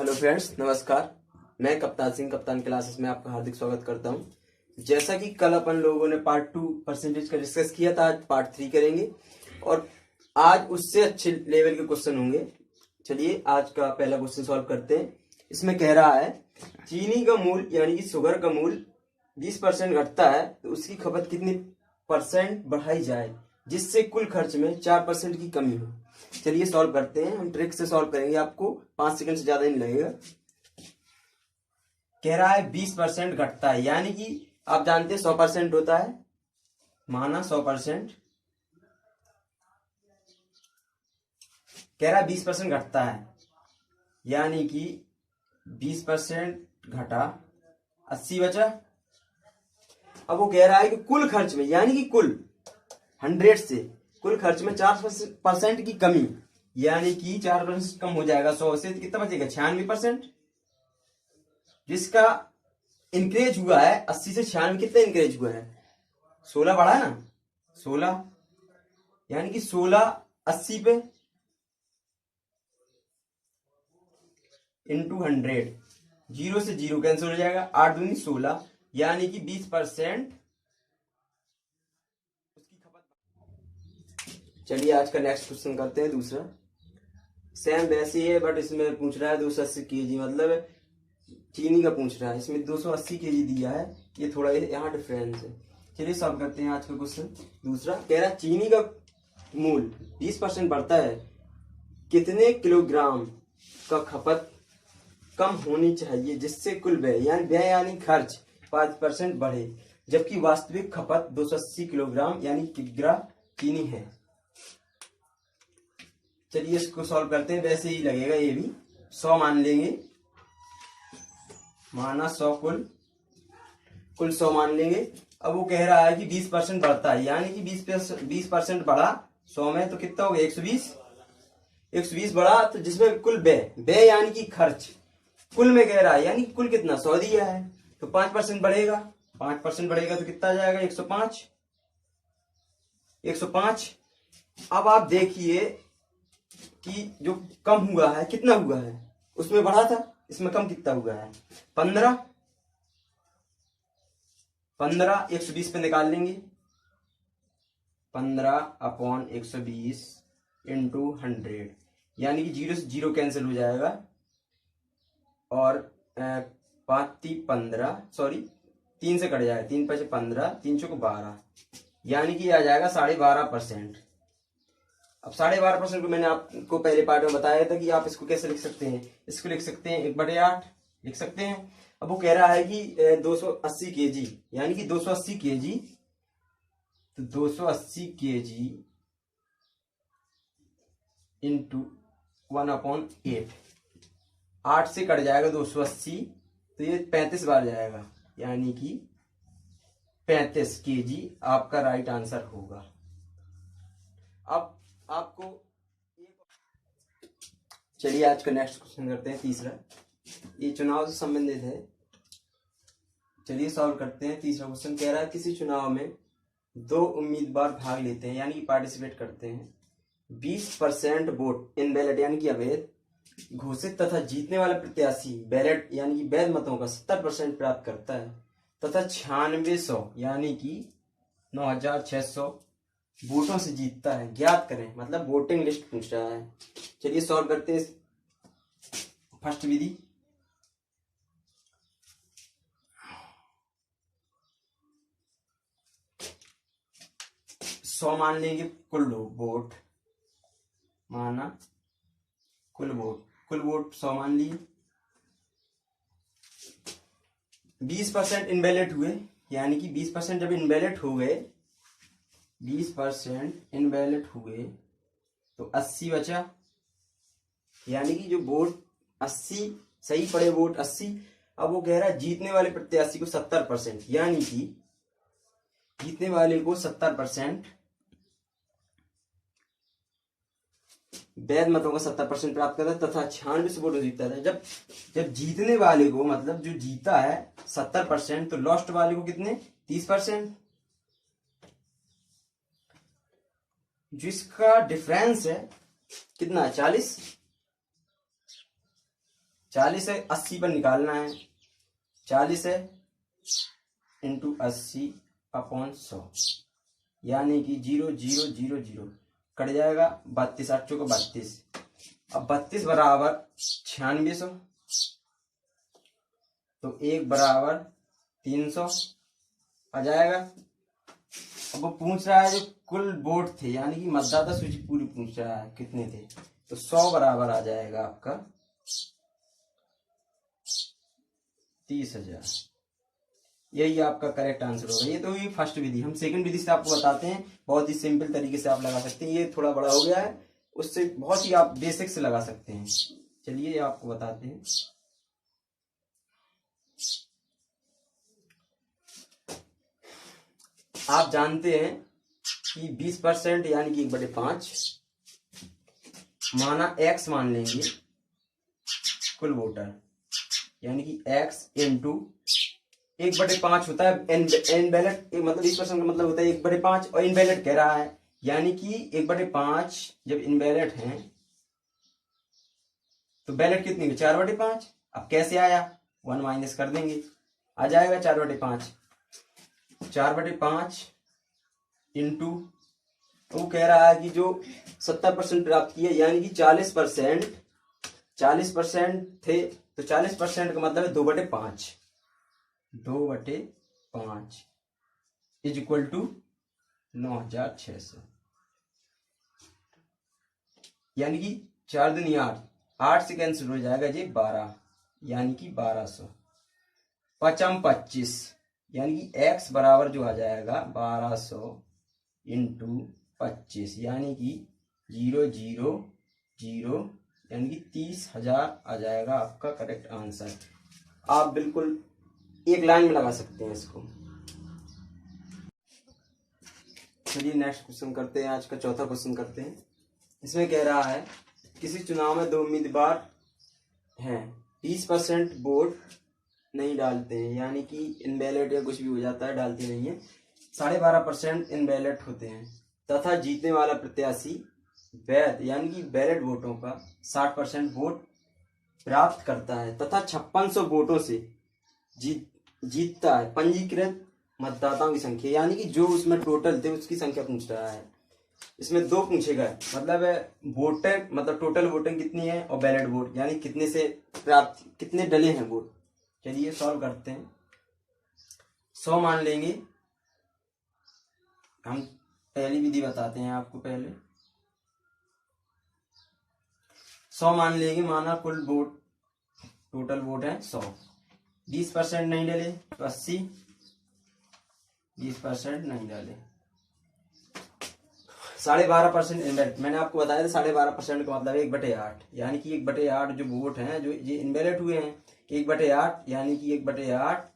Hello friends, नमस्कार। मैं कप्तान सिंह, कप्तान क्लासेस में आपका हार्दिक स्वागत करता हूं। जैसा कि कल अपन लोगों ने पार्ट 2 परसेंटेज का डिस्कस किया था, आज पार्ट 3 करेंगे और आज उससे अच्छे लेवल के क्वेश्चन होंगे। चलिए आज का पहला क्वेश्चन सॉल्व करते हैं। इसमें कह रहा है चीनी का मूल यानी कि शुगर का मूल 20% घटता है तो उसकी खपत कितनी परसेंट बढ़ाई जाए जिससे कुल खर्च में 4% की कमी हो। चलिए सॉल्व करते हैं। हम ट्रिक से सॉल्व करेंगे, आपको 5 सेकंड से ज्यादा नहीं लगेगा। कह रहा है 20% घटता है, यानी कि आप जानते हैं 100% होता है, माना 100%। कह रहा है 20% घटता है, यानी कि 20% घटा 80 बचा। अब वो कह रहा है कि कुल खर्च में, यानी कि कुल 100 से कुल खर्च में 4% की कमी, यानी कि 4% कम हो जाएगा 100 से, तो कितना बचेगा 96%। जिसका इंक्रीज हुआ है 80 से 96, कितना इंक्रीज हुआ है 16 बढ़ा है ना 16, यानी कि 16 80 पे इंटू 100, 0 से 0 कैंसिल हो जाएगा, 8 दूनी 16, यानी कि 20% उसकी खपत। चलिए आज का नेक्स्ट क्वेश्चन करते हैं, दूसरा। सेम वैसे ही है बट इसमें पूछ रहा है 280 केजी, मतलब चीनी का पूछ रहा है। इसमें 280 केजी दिया है, ये थोड़ा यहाँ डिफरेंस है। चलिए सॉल्व करते हैं आज का क्वेश्चन। दूसरा कह रहा है चीनी का मूल 20% बढ़ता है, कितने किलोग्राम का खपत कम होनी चाहिए जिससे कुल व्यय यानी खर्च 5% बढ़े, जबकि वास्तविक खपत 280 किलोग्राम यानी किग्रा चीनी है। चलिए इसको सॉल्व करते हैं, वैसे ही लगेगा ये भी। 100 मान लेंगे, माना 100, कुल 100 मान लेंगे। अब वो कह रहा है कि 20% बढ़ता है, यानी कि 20% बढ़ा 100 में तो कितना हो गया 120। 120 बढ़ा तो जिसमें कुल व्यय यानी कि खर्च कुल में कह रहा है, यानी कि कुल कितना 100 दिया है तो 5% बढ़ेगा। 5% बढ़ेगा तो कितना आ जाएगा 105। 105। अब आप देखिए कि जो कम हुआ है कितना हुआ है, उसमें बढ़ा था, इसमें कम कितना हुआ है 15। 15 120 पे निकाल लेंगे, 15/120 इंटू 100, यानी कि 0 से 0 कैंसिल हो जाएगा और 5×3 = 15, 3 से कट जाएगा, 3×5 = 15, 3×4 = 12, यानी कि आ जाएगा 12.5%। अब 12.5% को मैंने आपको पहले पार्ट में बताया था कि आप इसको कैसे लिख सकते हैं। इसको लिख सकते हैं 1/8 लिख सकते हैं। अब वो कह रहा है कि 280 केजी, यानी कि 280 केजी, तो 280 केजी इंटू 1/8, 8 से कट जाएगा 280, तो ये 35 बार जाएगा, यानी कि 35 केजी आपका राइट आंसर होगा। अब आपको चलिए आज का नेक्स्ट क्वेश्चन करते हैं, तीसरा। ये चुनाव से संबंधित है। चलिए सॉल्व करते हैं। तीसरा क्वेश्चन कह रहा है किसी चुनाव में 2 उम्मीदवार भाग लेते हैं, यानी कि पार्टिसिपेट करते हैं। 20% वोट इन बैलेट यानी कि अवैध घोषित तथा जीतने वाला प्रत्याशी बैलेट यानी कि वैध मतों का 70% प्राप्त करता है तथा 9600 यानी कि 9600 वोटों से जीतता है। ज्ञात करें, मतलब वोटिंग लिस्ट पूछ रहा है। चलिए सॉल्व करते हैं। फर्स्ट विधि, सौ मान लेंगे कुल वोट, माना कुल वोट 100 मान लिए। 20% इनवैलिड हुए, यानी कि 20% जब इनवैलिड हो गए, 20% इनवैलिड हुए तो 80 बचा, यानी कि जो वोट 80 सही पड़े, वोट 80। अब वो कह रहा है जीतने वाले प्रत्याशी को 70%, यानी कि जीतने वाले को 70%, वैध मतों का 70% प्राप्त करता है तथा 96 वोट जीतता है। जब जीतने वाले को, मतलब जो जीता है 70%, तो लॉस्ट वाले को कितने 30%, जिसका डिफरेंस है कितना 40। 40 है 80 पर निकालना है। 40 है इंटू 80/100 यानी कि 0,0,0,0 कट जाएगा। 32 8 को 32। अब 32 बराबर 9600 तो 1 बराबर 300 आ जाएगा। अब वो पूछ रहा है जो कुल वोट थे यानी कि मतदाता सूची पूरी पूछ रहा है कितने थे, तो 100 बराबर आ जाएगा आपका 30,000। यही आपका करेक्ट आंसर होगा। ये तो ये फर्स्ट विधि। हम सेकंड विधि से आपको बताते हैं, बहुत ही सिंपल तरीके से आप लगा सकते हैं। ये थोड़ा बड़ा हो गया है, उससे बहुत ही आप बेसिक से लगा सकते हैं। चलिए आपको बताते हैं। आप जानते हैं कि 20% यानी कि 1/5 माना x मान लेंगे कुल वोटर, यानी कि x इंटू 1/5 होता है एन बैलेट, मतलब 20% का मतलब होता है 1/5 और इन बैलेट कह रहा है यानी कि 1/5 जब इन बैलेट है तो बैलेट कितनी है 4/5। अब कैसे आया 1 माइनस कर देंगे, आ जाएगा 4/5। 4/5 इंटू वो कह रहा है कि जो 70% प्राप्त किए यानी कि 40% थे, तो 40% का मतलब है 2/5 इज इक्वल टू 9,600 यानी कि 4 दूनी 8 से कैंसिल हो जाएगा जी 12 यानी कि 1200। 25 यानी कि x बराबर जो आ जाएगा 1200 इंटू 25 यानी कि 0,0,0 यानी कि 30,000 आ जाएगा आपका करेक्ट आंसर। आप बिल्कुल एक लाइन में लगा सकते हैं इसको। चलिए नेक्स्ट क्वेश्चन करते हैं। आज का चौथा क्वेश्चन करते हैं। इसमें कह रहा है किसी चुनाव में 2 उम्मीदवार हैं, 20% वोट नहीं डालते हैं यानी कि इनवैलिड या कुछ भी हो जाता है, डालते नहीं है। 12.5% इनवैलिड होते हैं तथा जीतने वाला प्रत्याशी वैध यानी कि वैलिड वोटों का 60% वोट प्राप्त करता है तथा 5600 वोटों से जीतता है। पंजीकृत मतदाताओं की संख्या यानी कि जो उसमें टोटल थे उसकी संख्या पूछ रहा है। इसमें 2 पूछेगा, मतलब वोटर मतलब टोटल वोटिंग कितनी है और बैलेट वोट यानी कितने से प्राप्त कितने डले हैं वोट। चलिए सॉल्व करते हैं। 100 मान लेंगे। हम पहली विधि बताते हैं आपको पहले। 100 मान लेंगे, माना कुल वोट टोटल वोट है 100। 20% नहीं डले तो 80, 20% नहीं डाले। 12.5% इनवैलिड, मैंने आपको बताया था 12.5% का मतलब 1/8 यानी कि 1/8 जो वोट हैं जो ये इनवैलिड हुए हैं, 1/8 यानी कि 1/8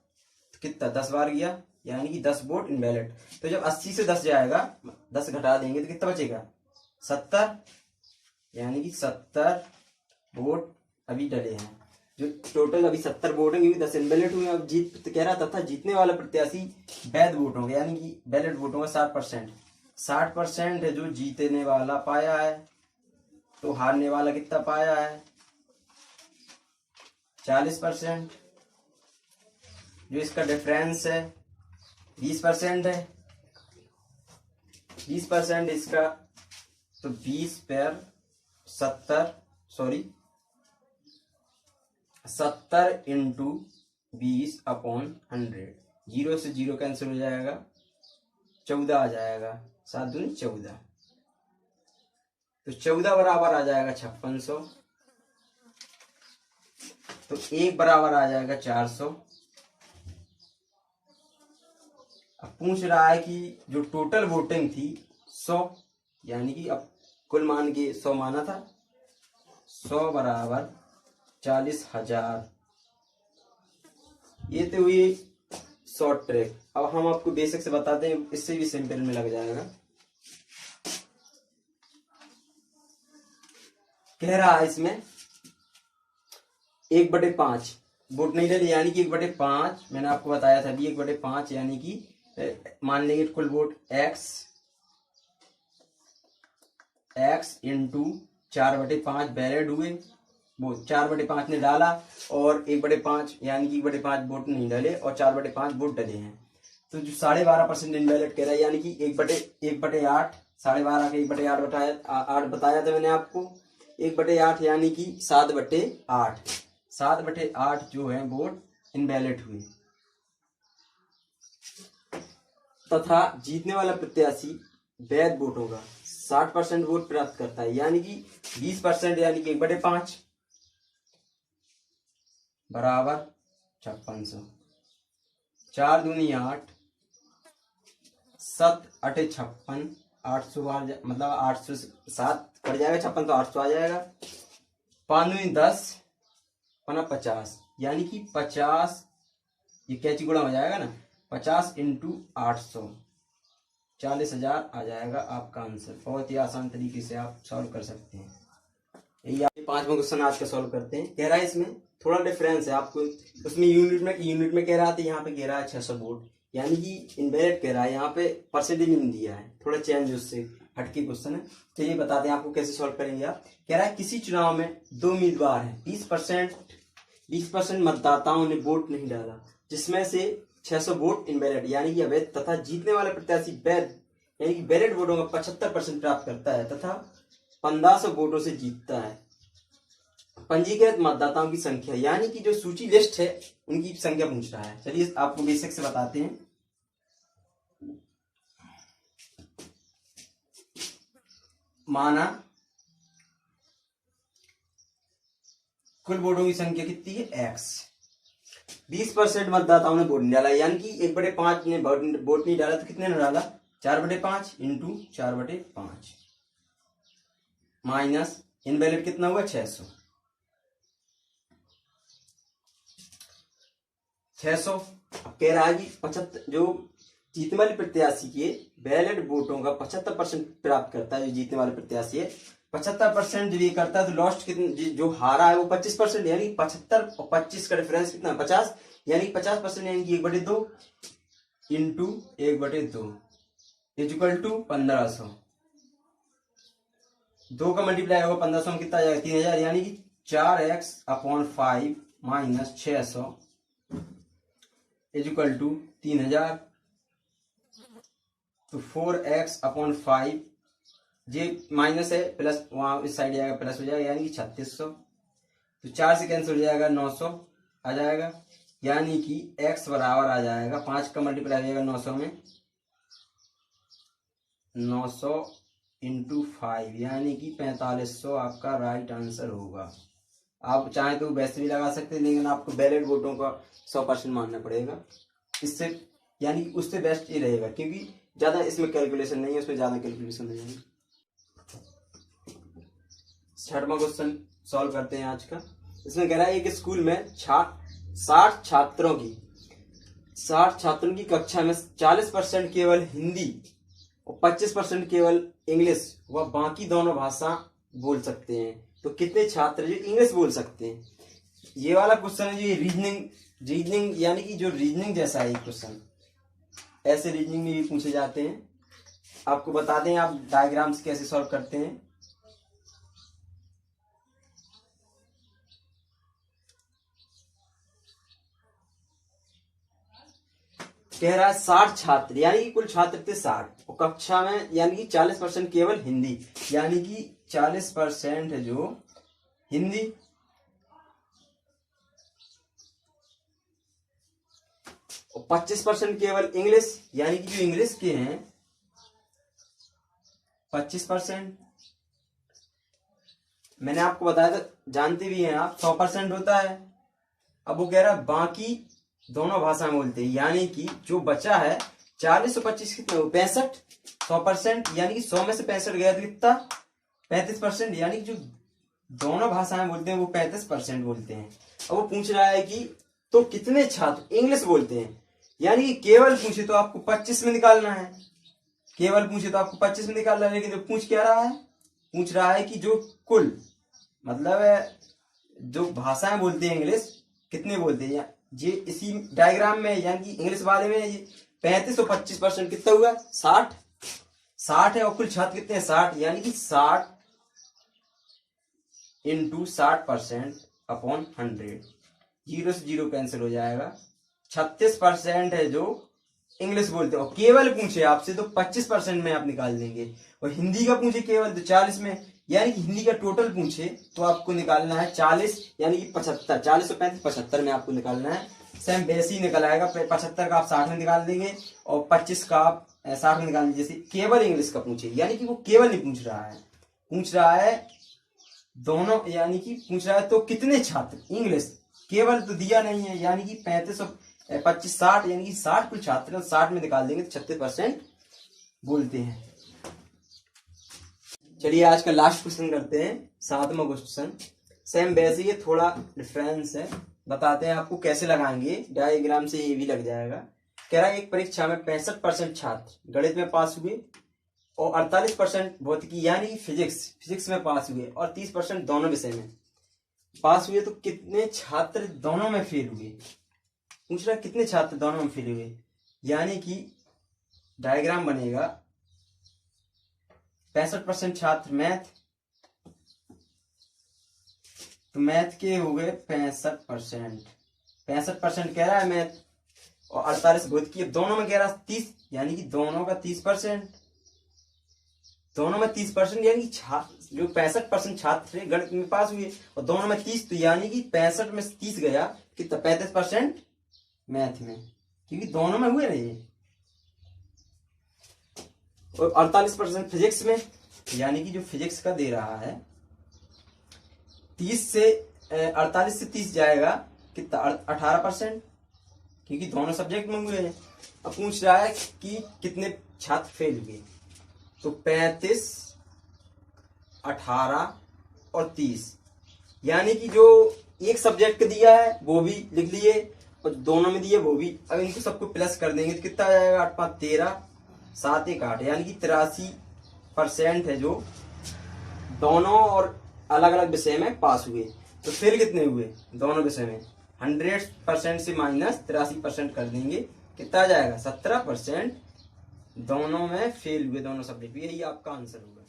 कितना 10 बार गया यानी कि 10 वोट इनवैलिड। तो जब 80 से 10 जाएगा, 10 घटा देंगे तो कितना बचेगा 70 यानी कि 70 वोट अभी डले हैं। जो टोटल अभी 70 वोट हैं क्योंकि 10 इनवैलिड हुए। अब जीत तो कह रहा तथा जीतने वाला प्रत्याशी वैध वोट होंगे यानी कि बैलेट वोटों का 60% है जो जीतने वाला पाया है, तो हारने वाला कितना पाया है 40%। जो इसका डिफरेंस है 20% है, 20% इसका, तो 20 पर 70 इंटू 20/100। 0 से 0 कैंसिल हो जाएगा, 14 आ जाएगा। 7 दूनी 14, तो 14 बराबर आ जाएगा 5600। तो 1 बराबर आ जाएगा 400। अब पूछ रहा है कि जो टोटल वोटिंग थी 100 यानी कि अब कुल मान के 100 माना था, 100 बराबर 40,000। ये तो हुई शॉर्ट ट्रिक। अब हम आपको बेसिक से बताते हैं, इससे भी सिंपल में लग जाएगा। कह रहा है इसमें 1/5 वोट नहीं डले यानी कि 1/5, मैंने आपको बताया था अभी 1/5 यानी कि मान लेंगे कुल वोट x इंटू 4/5 बैलेट हुए वो 4/5 ने डाला और 1/5 यानी कि 1/5 वोट नहीं डाले और 4/5 वोट डले हैं। तो जो 12.5% इनवैलिड कह रहा है यानी कि 1/8 12.5 का 1/8 बताया 8 बताया था मैंने आपको। 1/8 यानी कि 7/8 7/8 जो है वोट इनवैलिड हुए तथा जीतने वाला प्रत्याशी वैध वोटों का 60% वोट प्राप्त करता है यानी कि 20% यानी कि 1/5 बराबर 5600। 4 दूनी 8 7 8 56 800 बार मतलब 800 से 7 कट जाएगा 56 तो 800 आ जाएगा। 5 दूनी 10 5 50 यानी कि 50 ये कैची गुणा हो जाएगा ना 50 × 800 40,000 आ जाएगा आपका आंसर। बहुत ही आसान तरीके से आप सॉल्व कर सकते हैं। यही आप 5वां क्वेश्चन आज का सॉल्व करते हैं। कह रहा है इसमें थोड़ा डिफरेंस है आपको उसमें यूनिट में कह रहा था यहाँ पे कह रहा है 600 वोट यानी कि इनवैलिड कह रहा है यहाँ पे परसेंटेज नहीं दिया है थोड़ा चेंज उससे हटके क्वेश्चन है। चलिए बताते हैं आपको कैसे सॉल्व करेंगे आप। कह रहा है किसी चुनाव में 2 उम्मीदवार हैं 20% मतदाताओं ने वोट नहीं डाला जिसमें से 600 वोट इनवैलिड यानी कि अवैध तथा जीतने वाला प्रत्याशी वैध यानी कि वैलिड वोटों का 75% प्राप्त करता है तथा 1500 वोटों से जीतता है। पंजीकृत मतदाताओं की संख्या यानी कि जो सूची लिस्ट है उनकी संख्या पूछ रहा है। चलिए आपको बेसिक से बताते हैं। माना कुल वोटों की संख्या कितनी है x 20% मतदाताओं ने वोट नहीं डाला यानी कि 1/5 ने वोट नहीं डाला तो कितने ने डाला 4/5 × 4/5 माइनस इनवैलिड कितना हुआ 600 कह रहा है कि 75 जो जीतने वाले प्रत्याशी के वैलिड वोटों का 75% प्राप्त करता है। जो जीतने वाले प्रत्याशी है 75% जब ये करता है तो लास्ट कितने जो हारा है वो 25% यानी 75 और 25 का डिफरेंस कितना 50 यानी 50% यानी कि 1/2 × 1/2 इक्वल टू 1500। 2 का मल्टीप्लाई होगा 1500 में कितना आ जाएगा 3000 यानी कि 4x/5 माइनस 600 इक्वल टू 3000। तो 4x/5 ये माइनस है प्लस वहां इस साइड जाएगा प्लस हो जाएगा यानी कि 3600। तो 4 से कैंसिल हो जाएगा 900 आ जाएगा यानी कि x बराबर आ जाएगा 5 का मल्टीप्लाई हो जाएगा 900 में 900 × 5 यानी कि 4500 आपका राइट आंसर होगा। आप चाहें तो वैसे भी लगा सकते हैं लेकिन आपको वैलिड वोटों का 100% मानना पड़ेगा। इससे यानी कि उससे बेस्ट ये रहेगा क्योंकि ज्यादा इसमें कैलकुलेशन नहीं है उसमें ज्यादा कैलकुलेशन नहीं है। 6वां क्वेश्चन सॉल्व करते हैं आज का। इसमें कह रहा है एक स्कूल में 60 छात्रों की कक्षा में 40% केवल हिंदी और 25% केवल इंग्लिश व बाकी दोनों भाषा बोल सकते हैं। तो कितने छात्र जो इंग्लिश बोल सकते हैं। ये वाला क्वेश्चन है जो रीजनिंग यानी कि जो रीजनिंग जैसा है क्वेश्चन ऐसे रीजनिंग में भी पूछे जाते हैं। आपको बताते हैं आप डायग्राम्स कैसे सॉल्व करते हैं। कह रहा है 60 छात्र यानी कि कुल छात्र थे 60 और कक्षा में यानी कि 40% केवल हिंदी यानी कि 40% है जो हिंदी और 25% केवल इंग्लिश यानी कि जो इंग्लिश के हैं 25%। मैंने आपको बताया था जानते भी हैं आप 100% होता है। अब वो कह रहा है बाकी दोनों भाषा में बोलते हैं यानी कि जो बचा है 40 और 25 कितना 65 100% यानी कि 100 में से 65 गया तो कितना 35% यानी कि जो दोनों भाषाएं बोलते हैं वो 35% बोलते हैं। अब वो पूछ रहा है कि तो कितने छात्र इंग्लिश बोलते हैं यानी कि केवल पूछे तो आपको 25 में निकालना है। केवल पूछे तो आपको 25 में निकालना है लेकिन जो पूछ क्या रहा है पूछ रहा है कि जो कुल मतलब जो भाषाएं बोलते हैं इंग्लिश कितने बोलते हैं। ये इसी डायग्राम में यानी कि इंग्लिश वाले में ये 35 और 25% कितना हुआ 60 है और कुल छात्र कितने हैं 60 यानी कि 60 इंटू 60% अपॉन 100। 0 से 0 कैंसिल हो जाएगा। 36% है जो इंग्लिश बोलते हो। केवल पूछे आपसे तो 25% में आप निकाल देंगे, और हिंदी का पूछे केवल तो 40 में, यानी कि हिंदी का टोटल पूछे तो आपको निकालना है 40, यानी कि 75। 40 और 35 75 में आपको निकालना है। सेम वैसे ही निकल आएगा। 75 का आप 60 में निकाल देंगे और 25 का आप 60 में निकाल देंगे। जैसे केवल इंग्लिश का पूछे, यानी कि वो केवल नहीं पूछ रहा है, पूछ रहा है दोनों, यानी कि पूछ रहा है तो कितने छात्र, इंग्लिश केवल तो दिया नहीं है, यानी कि 35 और 25 60, यानी कि 60 कुल छात्र, 60 में निकाल देंगे तो 36% बोलते हैं। चलिए आज का लास्ट क्वेश्चन करते हैं, 7वां क्वेश्चन। सेम वैसे ही थोड़ा डिफरेंस है, बताते हैं आपको कैसे लगाएंगे। डायग्राम से ये भी लग जाएगा। कह रहा है एक परीक्षा में 65% छात्र गणित में पास हुए और 48% भौतिकी यानी कि फिजिक्स में पास हुए और 30% दोनों विषय में पास हुए, तो कितने छात्र दोनों में फेल हुए। पूछ रहा कितने छात्र दोनों में फेल हुए, यानी कि डायग्राम बनेगा 65% छात्र मैथ, तो मैथ के हो गए 65%। 65% कह रहा है मैथ, और 48 भौतिकी। दोनों में कह रहा है 30, यानी कि दोनों का 30%। दोनों में 30%, यानी कि छात्र जो 65% छात्र थे गणित में पास हुए और दोनों में 30, तो यानी कि 65 में 30 गया कितना, 35% मैथ में, क्योंकि दोनों में हुए रहे। और 48% फिजिक्स में, यानी कि जो फिजिक्स का दे रहा है 30 से 48 से 30 जाएगा कितना, 18%, क्योंकि दोनों सब्जेक्ट में हुए हैं। अब पूछ रहा है कि कितने छात्र फेल हुए, तो 35, 18 और 30, यानी कि जो एक सब्जेक्ट का दिया है वो भी लिख लिए और दोनों में दिए वो भी। अब इनको सबको प्लस कर देंगे तो कितना आ जाएगा, 8 5 13, 7 1 8, यानी कि 83% है जो दोनों और अलग अलग विषय में पास हुए। तो फेल कितने हुए दोनों विषय में, 100% से माइनस 83% कर देंगे, कितना आ जाएगा, 17% दोनों में फेल हुए, दोनों सब्जेक्ट। यही आपका आंसर होगा।